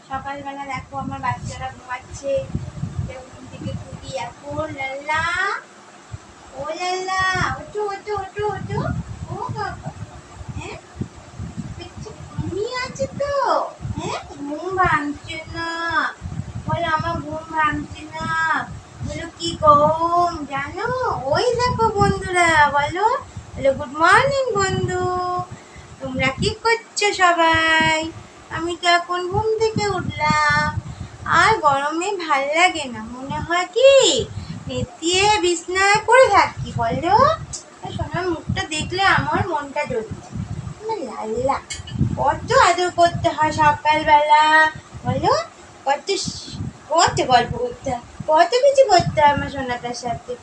সকালবেলা দেখো আমার বাচ্চারা ঘুমাচ্ছে, ঘুম থেকে তুলি এখন। লাল্লা, ও লাল্লা, ওঠো ওঠো ওঠো ওঠো। ও বাবা, হ্যাঁ ঘুমিয়ে আছে তো, হ্যাঁ ঘুম ভাঙছে না, বলো আমার ঘুম ভাঙছে না, বলো কি গরম জানো। ওই দেখো বন্ধুরা, বলো বলো গুড মর্নিং বন্ধু, তোমরা কি করছো সবাই? আমি তো এখন ঘুম থেকে উঠলাম, আর গরমে ভাল লাগে না, মনে হয় কি নেতিয়ে বিছনায় পড়ে থাকি। বলো সোনার মুখটা দেখলে আমার মনটা জ্বলে যায়। লাল্লা, কত আদর করতে হয় সকালবেলা, বলো কত কত গল্প করতে হয়, কত কিছু করতে হয় আমার সোনাটার সাথে।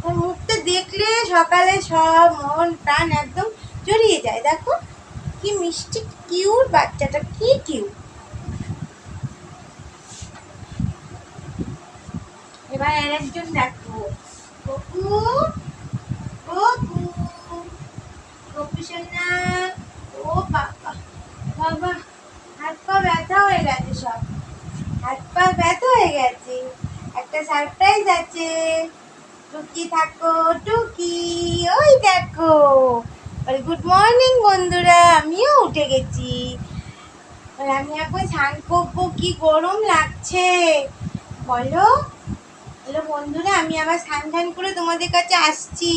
ওর মুখটা দেখলে সকালে সব মন প্রাণ একদম জড়িয়ে যায়। দেখো কি মিষ্টি কিউট বাচ্চাটা, কি কিউট। এবার আর একজন দেখো, গপু গপু গপু সোনা। ও বাবা বাবা, হাত পা ব্যথা হয়ে গেছে, সব হাত পা ব্যথা হয়ে গেছে। একটা সারপ্রাইজ আছে, টুকি থাকো টুকি, ওই দেখো। গুড মর্নিং বন্ধুরা, আমিও উঠে গেছি, আমি এখন স্নান করবো, কি গরম লাগছে বলো। হ্যালো বন্ধুরা, আমি আবার স্নান করে তোমাদের কাছে আসছি।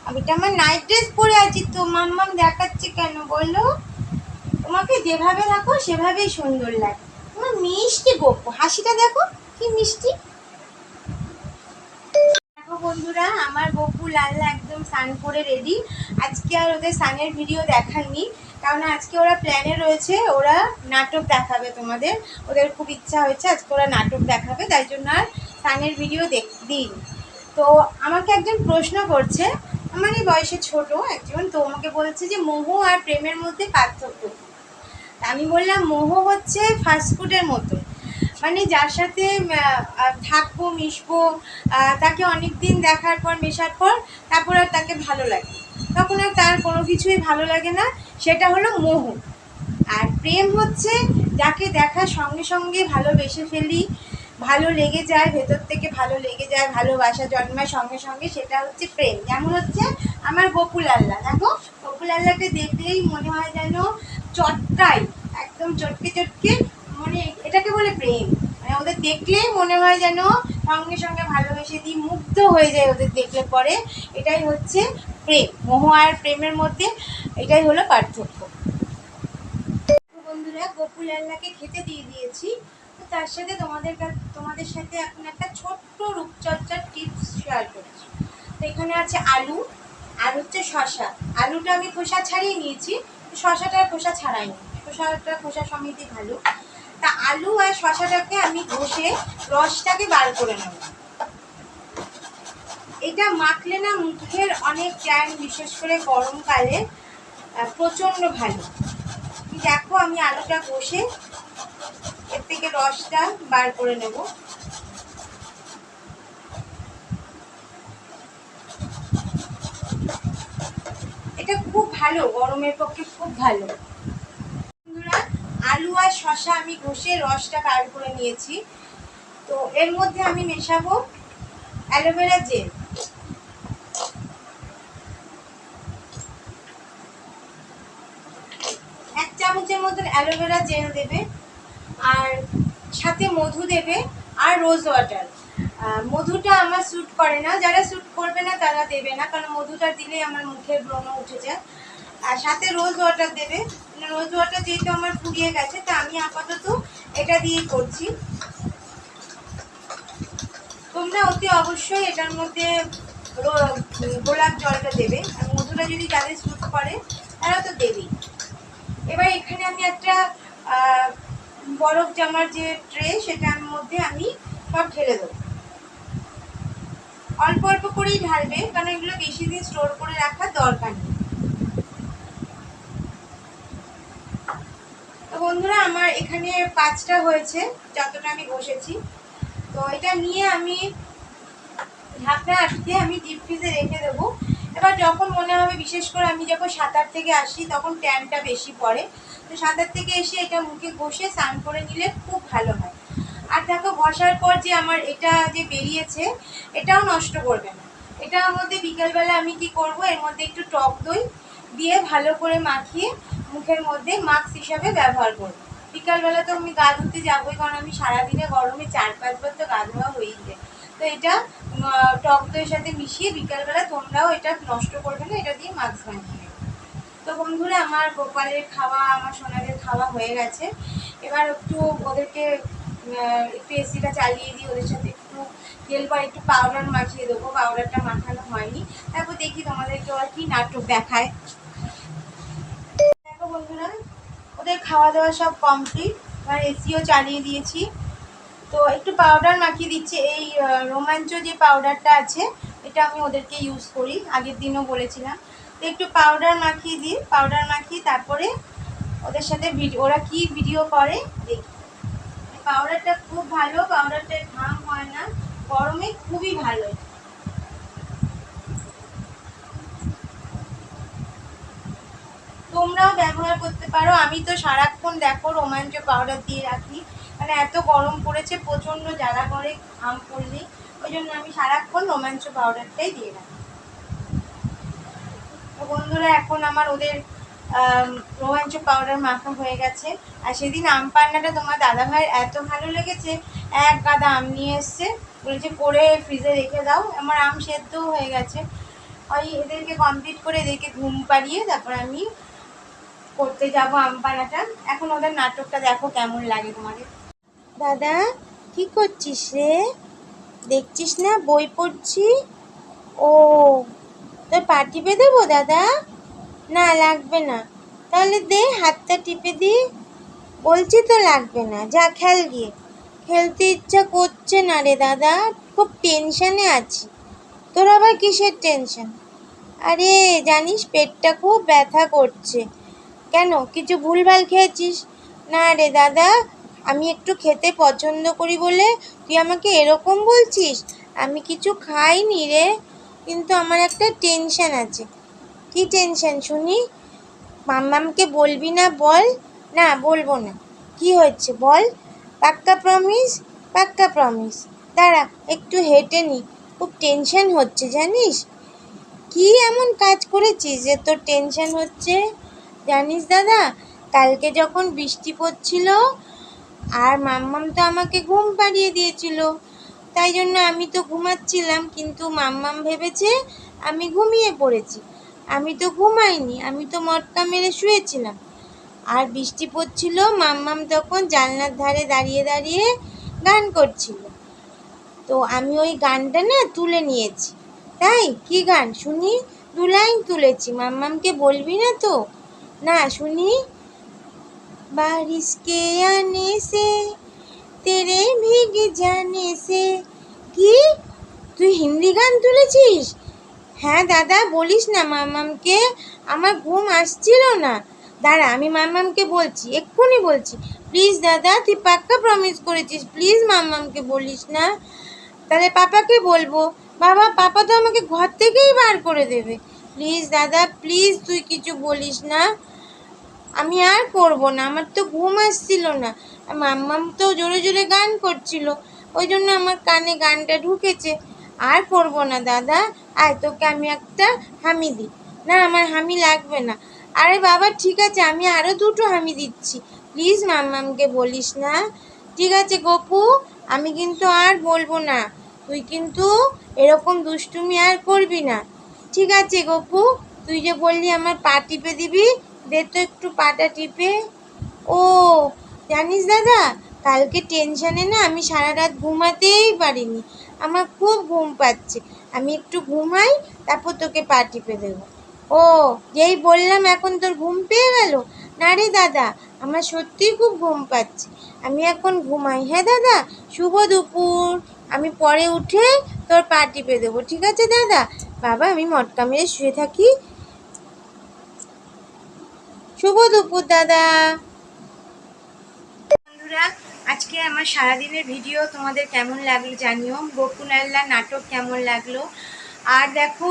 আমি তো আমার নাইট ড্রেস পরে আছি, তো মাম্মাম দেখাচ্ছে কেন বলো? তোমাকে যেভাবে রাখো সেভাবেই সুন্দর লাগে। তোমার মিষ্টি গপ্পু, হাসিটা দেখো কি মিষ্টি। দেখো বন্ধুরা, আমার গপু লাল্লা একদম স্নান করে রেডি। আজকে আর ওদের স্নানের ভিডিও দেখাইনি, কারণ আজকে ওরা প্ল্যানে রয়েছে, ওরা নাটক দেখাবে তোমাদের। ওদের খুব ইচ্ছা হয়েছে আজকে ওরা নাটক দেখাবে, তাই জন্য আর স্নানের ভিডিও দিই। তো আমাকে একজন প্রশ্ন করছে, আমার এই বয়সে ছোট একজন, তো আমাকে বলছে যে মোহ আর প্রেমের মধ্যে পার্থক্য। আমি বললাম মোহ হচ্ছে ফাস্টফুডের মতো, মানে যার সাথে থাকবো মিশবো, তাকে অনেক দিন দেখার পর মেশার পর তারপর আর তাকে ভালো লাগে, তখন আর তার কোনো কিছুই ভালো লাগে না, সেটা হলো মোহ। আর প্রেম হচ্ছে যাকে দেখার সঙ্গে সঙ্গে ভালোবেসে ফেলি, ভালো লেগে যায়, ভেতর থেকে ভালো লেগে যায়, ভালোবাসা জন্মায় সঙ্গে সঙ্গে, সেটা হচ্ছে প্রেম। যেমন হচ্ছে আমার গপু লাল্লা, দেখো গপু লাল্লাকে দেখলেই মনে হয় যেন চটকাই, একদম চটকে চটকে, মানে এটাকে বলে প্রেম। মানে ওদের দেখলেই মনে হয় যেন সঙ্গে সঙ্গে ভালোবেসে দিই, মুগ্ধ হয়ে যায় ওদের দেখলে পরে। এটাই হচ্ছে প্রেম। মোহ আর প্রেমের মধ্যে এটাই হলো পার্থক্য। বন্ধুরা, গপু লাল্লাকে খেতে দিয়ে দিয়েছি, তো তার সাথে তোমাদের সাথে এখন একটা ছোট্ট রূপচর্চার টিপস শেয়ার করছি। তো এখানে আছে আলু আর হচ্ছে শশা। আলুটা আমি খোসা ছাড়িয়ে নিয়েছি, শশাটার খোসা ছাড়াইনি, খোসা সমেতই ভালো। তা আলু আর শশাটাকে আমি ঘষে রসটাকে বার করে নেব। এটা মাখলে না মুখের অনেক ট্যান, বিশেষ করে গরমকালে প্রচণ্ড ভালো। দেখো আমি আলুটা কষে এর থেকে রসটা বার করে নেব। এটা খুব ভালো, গরমের পক্ষে খুব ভালো। বন্ধুরা, আলু আর শসা আমি ঘষে রসটা বার করে নিয়েছি, তো এর মধ্যে আমি মেশাবো অ্যালোভেরা জেল। এক চামচের মতো অ্যালোভেরা জেল দেবে, আর সাথে মধু দেবে আর রোজ ওয়াটার। মধুটা আমার স্যুট করে না, যারা স্যুট করবে না তারা দেবে না, কারণ মধুটা দিলেই আমার মুখের ব্রণ উঠে যায়। আর সাথে রোজ ওয়াটার দেবে, রোজ ওয়াটার যেহেতু আমার ফুরিয়ে গেছে, তা আমি আপাতত এটা দিয়েই করছি। তোমরা অতি অবশ্যই এটার মধ্যে গোলাপ জলটা দেবে, আর মধুটা যদি যাদের স্যুট করে তারা তো দেবেই। এবার এখানে আমি একটা বরফ জামার যে ট্রে, সেটার মধ্যে আমি সব ঢেলে দেবো। অল্প অল্প করেই ঢালবে, কারণ এগুলো বেশি দিন স্টোর করে রাখার দরকার নেই। তো বন্ধুরা, আমার এখানে 5টা হয়েছে, যতটা আমি বসেছি। তো এটা নিয়ে আমি ঢাকনা আটকে আমি ডিপ ফ্রিজে রেখে দেবো। এবার যখন মনে হবে, বিশেষ করে আমি যখন সাঁতার থেকে আসি তখন ট্যানটা বেশি পড়ে, তো সাঁতার থেকে এসে এটা মুখে ঘষে স্নান করে নিলে খুব ভালো হয়। আর দেখো ঘষার পর যে আমার এটা যে বেরিয়েছে এটাও নষ্ট করবে না। এটার মধ্যে বিকেলবেলা আমি কি করব, এর মধ্যে একটু টক দই দিয়ে ভালো করে মাখিয়ে মুখের মধ্যে মাস্ক হিসাবে ব্যবহার করব। বিকালবেলা তো আমি গা ধুতে যাবোই, কারণ আমি সারাদিনে গরমে 4-5 বার তো গা ধোয়া হয়েই যায়। তো এটা টক দইয়ের সাথে মিশিয়ে বিকালবেলা তোমরাও এটা নষ্ট করবে না, এটা দিয়ে মাস্ক বানিয়ে। তো বন্ধুরা আমার গোপালের খাওয়া, আমার সোনাদের খাওয়া হয়ে গেছে। এবার একটু ওদেরকে একটু এসিটা চালিয়ে দিই, ওদের সাথে একটু তেল বা একটু পাউডার মাখিয়ে দেবো, পাউডারটা মাখানো হয়নি। তারপর দেখি তোমাদেরকে ওরা কি নাটক দেখায়। দেখো বন্ধুরা ওদের খাওয়া দাওয়া সব কমপ্লিট, আর এসিও চালিয়ে দিয়েছি। তো একটু পাউডার মাখিয়ে দিচ্ছি, এই রোমাঞ্চ যে পাউডারটা আছে এটা আমি ওদেরকে ইউজ করি, আগের দিনও বলেছিলাম। তো একটু পাউডার মাখিয়ে দিই, পাউডার মাখিয়ে তারপরে ওদের সাথে ওরা কি ভিডিও করে দেখি। পাউডারটা খুব ভালো, পাউডারটা ঘাম হয় না, গরমে খুবই ভালো। তোমরাও ব্যবহার করতে পারো। আমি তো সারাক্ষণ দেখো রোমাঞ্চ পাউডার দিয়ে রাখি, মানে এত গরম পড়েছে, প্রচণ্ড জ্বালা করে ঘাম পড়লেই, ওই জন্য আমি সারাক্ষণ রোমাঞ্চ পাউডারটাই দিয়ে রাখি। তো বন্ধুরা এখন আমার ওদের রোমাঞ্চ পাউডার মাখা হয়ে গেছে। আর সেদিন আম পান্নাটা তোমার দাদাভাইয়ের এত ভালো লেগেছে, এক গাদা আম নিয়ে এসছে, বলেছে করে ফ্রিজে রেখে দাও। আমার আম সেদ্ধও হয়ে গেছে। ওই এদেরকে কমপ্লিট করে এদেরকে ঘুম পাড়িয়ে তারপর আমি করতে যাব আম পান্নাটা। এখন ওদের নাটকটা দেখো কেমন লাগে তোমাদের। দাদা কি করছিস রে? দেখছিস না বই পড়ছি? ও তোর পা টিপে দেবো দাদা? না লাগবে না। তাহলে দে হাতটা টিপে দি। বলছি তো লাগবে না, যা খেল গিয়ে। খেলতে ইচ্ছা করছে না রে দাদা, খুব টেনশানে আছি। তোর আবার কিসের টেনশন? আরে জানিস পেটটা খুব ব্যথা করছে। কেন, কিছু ভুলভাল খেয়েছিস? না রে দাদা, আমি একটু খেতে পছন্দ করি বলে তুই আমাকে এরকম বলছিস? আমি কিছু খাইনি রে, কিন্তু আমার একটা টেনশন আছে। কি টেনশন শুনি? মাম্মামকে বলবি না বল। না বলবো না। কি হয়েছে বল? পাক্কা প্রমিস? পাক্কা প্রমিস। দাঁড়া একটু হেঁটে নি, খুব টেনশন হচ্ছে জানিস। কি এমন কাজ করেছিস যে তোর টেনশন হচ্ছে? জানিস দাদা, কালকে যখন বৃষ্টি পড়ছিল আর মাম্মাম তো আমাকে ঘুম পাড়িয়ে দিয়েছিল, তাই জন্য আমি তো ঘুমাচ্ছিলাম, কিন্তু মাম্মাম ভেবেছে আমি ঘুমিয়ে পড়েছি। আমি তো ঘুমাইনি, আমি তো মটকা মেরে শুয়েছিলাম। আর বৃষ্টি পড়ছিল, মাম্মাম তখন জানলার ধারে দাঁড়িয়ে দাঁড়িয়ে গান করছিল। তো আমি ওই গানটা না তুলে নিয়েছি। তাই কি গান শুনি? 2 লাইন তুলেছি, মাম্মামকে বলবি না তো? না শুনি। बारिश के आने से तेरे भीग जाने से। কি তুই হিন্দি গান তুলেছিস? হ্যাঁ দাদা বলিস না মাম্মামকে, আমার ঘুম আসছিল না। দাঁড়া আমি মাম্মামকে বলছি, এক্ষুনি বলছি। প্লিজ দাদা তুই পাক্কা প্রমিস করেছিস, প্লিজ মাম্মামকে বলিস না। তাহলে পাপাকে বলবো। বাবা পাপা তো আমাকে ঘর থেকেই বার করে দেবে। প্লিজ দাদা প্লিজ তুই কিছু বলিস না, আমি আর করবো না, আমার তো ঘুম আসছিল না। মাম্মাম তো জোরে জোরে গান করছিল, ওই জন্য আমার কানে গানটা ঢুকেছে। আর করবো না দাদা, আয় তোকে আমি একটা হামি দিই। না আমার হামি লাগবে না। আরে বাবা ঠিক আছে, আমি আরও 2টো হামি দিচ্ছি, প্লিজ মাম্মামকে বলিস না। ঠিক আছে গপু, আমি কিন্তু আর বলবো না, তুই কিন্তু এরকম দুষ্টুমি আর করবি না। ঠিক আছে গপু, তুই যে বললি আমার পা টিপে দিবি, দে তো একটু পাটা টিপে। ও জানিস দাদা, কালকে টেনশানে না আমি সারা রাত ঘুমাতেই পারিনি, আমার খুব ঘুম পাচ্ছে। আমি একটু ঘুমাই, তারপর তোকে পা টিপে দেবো। ও যেই বললাম এখন তোর ঘুম পেয়ে গেল? না রে দাদা, আমার সত্যিই খুব ঘুম পাচ্ছে, আমি এখন ঘুমাই। হ্যাঁ দাদা, শুভ দুপুর। আমি পরে উঠে তোর পা টিপে দেবো, ঠিক আছে দাদা? বাবা আমি মটকা মেরে শুয়ে থাকি। শুভ দুপুর দাদা। বন্ধুরা আজকে আমার সারাদিনের ভিডিও তোমাদের কেমন লাগলো জানিও, গোকুনাল্লা নাটক কেমন লাগলো। আর দেখো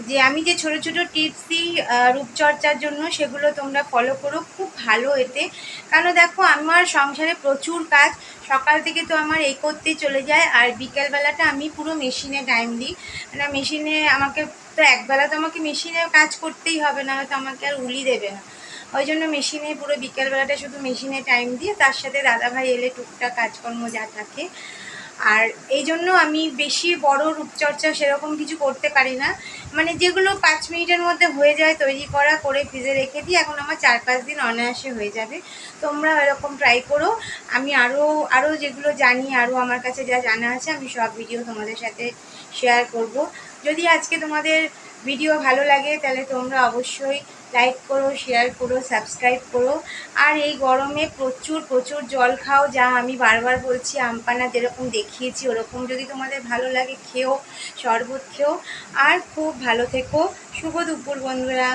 যে আমি যে ছোট ছোট টিপস দিই রূপচর্চার জন্য, সেগুলো তোমরা ফলো করো, খুব ভালো এতে। কারণ দেখো আমার সংসারে প্রচুর কাজ, সকাল থেকে তো আমার এই করতেই চলে যায়, আর বিকেলবেলাটা আমি পুরো মেশিনে টাইম দিই। মানে মেশিনে আমাকে তো একবেলা তো আমাকে মেশিনে কাজ করতেই হবে, না হয়তো আমাকে আর উলি দেবে না। ওই জন্য মেশিনে পুরো বিকেলবেলাটা শুধু মেশিনে টাইম দিয়ে, তার সাথে দাদাভাই এলে টুকটাক কাজকর্ম যা থাকে। আর এই জন্য আমি বেশি বড় রূপচর্চা সেরকম কিছু করতে পারি না। মানে যেগুলো 5 মিনিটের মধ্যে হয়ে যায় তৈরি করা, করে ফ্রিজে রেখে দিই, এখন আমার 4-5 দিন অনায়াসে হয়ে যাবে। তোমরা এরকম ট্রাই করো। আমি আরও যেগুলো জানি, আরও আমার কাছে যা জানা আছে, আমি সব ভিডিও তোমাদের সাথে শেয়ার করব। যদি আজকে তোমাদের ভিডিও ভালো লাগে তাহলে তোমরা অবশ্যই লাইক করো, শেয়ার করো, সাবস্ক্রাইব করো। আর এই গরমে প্রচুর প্রচুর জল খাও, যা আমি বারবার বলছি, আমপানা যেরকম দেখিয়েছি ওরকম যদি তোমাদের ভালো লাগে খেও, শরবত খেও। আর খুব ভালো থেকো। শুভ দুপুর বন্ধুরা।